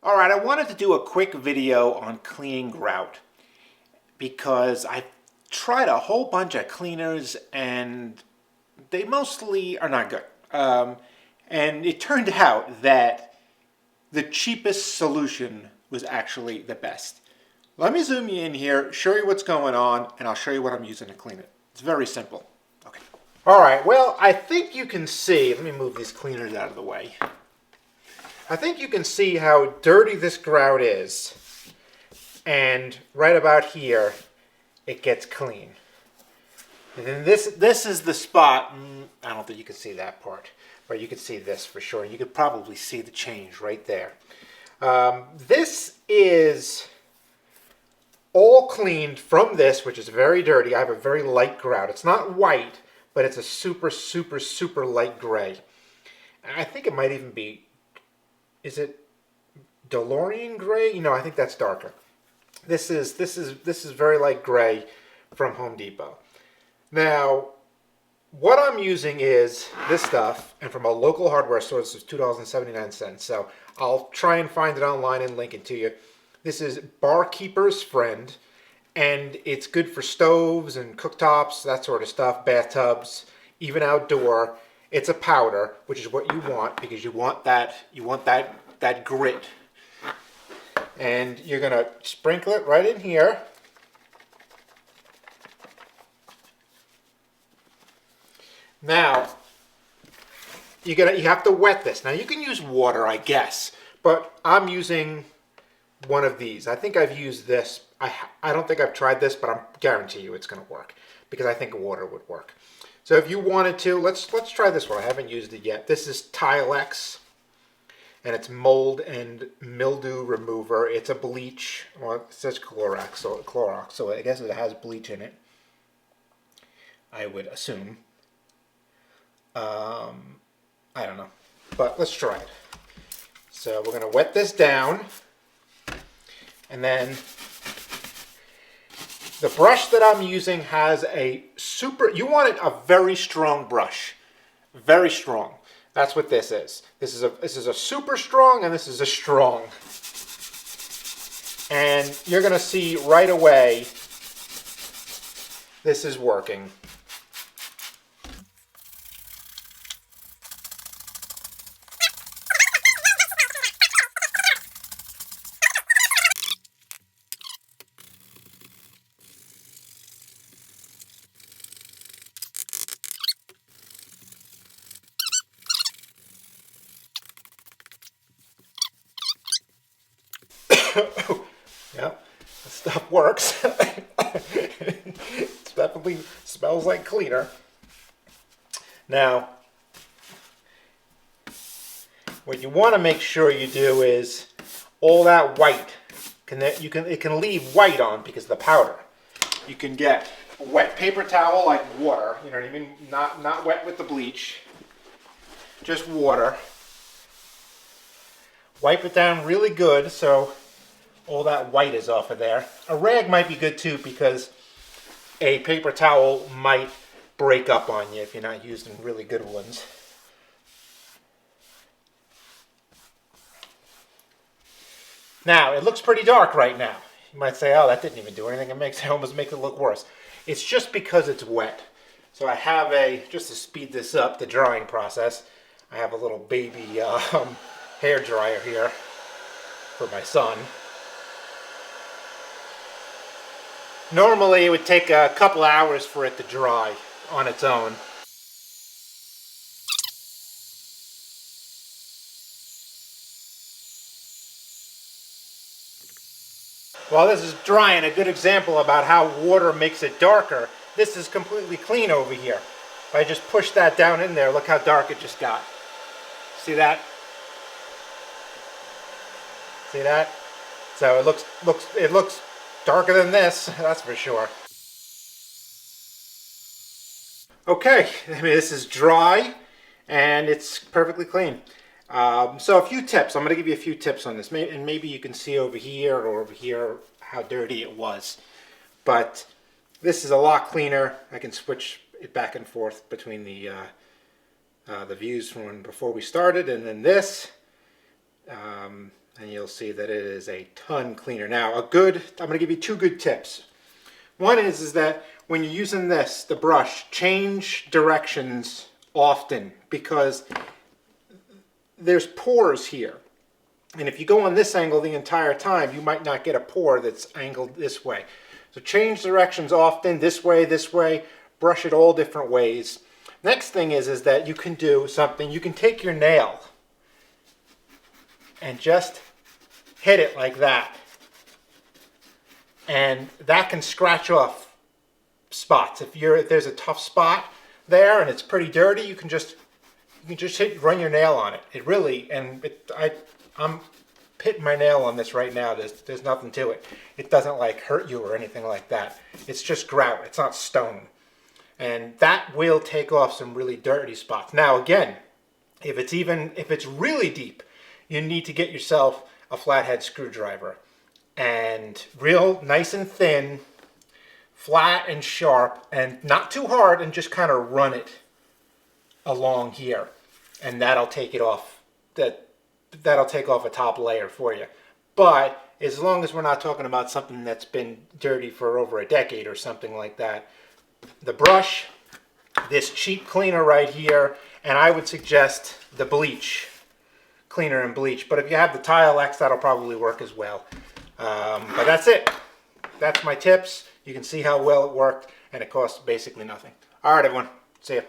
All right, I wanted to do a quick video on cleaning grout because I've tried a whole bunch of cleaners and they mostly are not good. And it turned out that the cheapest solution was actually the best. Let me zoom you in here, show you what's going on, and I'll show you what I'm using to clean it. It's very simple. Okay. All right, well, I think you can see, let me move these cleaners out of the way. I think you can see how dirty this grout is, and right about here it gets clean. And then this is the spot. I don't think you can see that part, but you can see this for sure. You could probably see the change right there. This is all cleaned from this, which is very dirty. I have a very light grout. It's not white, but it's a super, super, super light gray. And I think it might even be, is it DeLorean gray? You know, I think that's darker. This is very light gray from Home Depot. Now, what I'm using is this stuff, and from a local hardware store, this is $2.79. So I'll try and find it online and link it to you. This is Barkeeper's Friend, and it's good for stoves and cooktops, that sort of stuff, bathtubs, even outdoor. It's a powder, which is what you want because you want that grit. And you're gonna sprinkle it right in here. Now, you have to wet this. Now you can use water, I guess, but I'm using one of these. I think I've used this. I don't think I've tried this, but I guarantee you it's going to work because I think water would work. So if you wanted to, let's try this one. I haven't used it yet. This is Tilex, and it's mold and mildew remover. It's a bleach. Well, it says Clorox, so I guess it has bleach in it, I would assume. I don't know, but let's try it. So we're going to wet this down, and then the brush that I'm using has a you want it a very strong brush, very strong. That's what this is. This is a super strong, and this is a strong. And you're going to see right away this is working. Yep, this stuff works. It definitely smells like cleaner. Now, what you want to make sure you do is all that white. It can leave white on because of the powder. You can get a wet paper towel like water. You know what I mean? Not wet with the bleach. Just water. Wipe it down really good so all that white is off of there. A rag might be good too because a paper towel might break up on you if you're not using really good ones. Now, it looks pretty dark right now. You might say, oh, that didn't even do anything. It almost makes it look worse. It's just because it's wet. So I have just to speed this up, the drying process, I have a little baby hair dryer here for my son. Normally it would take a couple hours for it to dry on its own. While this is drying, a good example about how water makes it darker, this is completely clean over here. If I just push that down in there, look how dark it just got. See that? See that? So it looks darker than this, that's for sure. Okay, I mean, this is dry and it's perfectly clean. So a few tips. I'm going to give you a few tips on this, and maybe you can see over here or over here how dirty it was. But this is a lot cleaner. I can switch it back and forth between the views from before we started and then this. And you'll see that it is a ton cleaner. Now, I'm going to give you two good tips. One is that when you're using this, the brush, change directions often because there's pores here. And if you go on this angle the entire time, you might not get a pore that's angled this way. So change directions often, this way, brush it all different ways. Next thing is that you can do something, you can take your nail and just hit it like that. And that can scratch off spots. If there's a tough spot there and it's pretty dirty, you can just run your nail on it. It really, I'm hitting my nail on this right now. There's nothing to it. It doesn't like hurt you or anything like that. It's just grout. It's not stone. And that will take off some really dirty spots. Now again, if it's really deep, you need to get yourself a flathead screwdriver. And real nice and thin, flat and sharp, and not too hard, and just kind of run it along here. And that'll take it off. That'll take off a top layer for you. But as long as we're not talking about something that's been dirty for over a decade or something like that, the brush, this cheap cleaner right here, and I would suggest the bleach, cleaner and bleach. But if you have the Tile-X, that'll probably work as well. But that's it. That's my tips. You can see how well it worked, and it costs basically nothing. All right, everyone. See ya.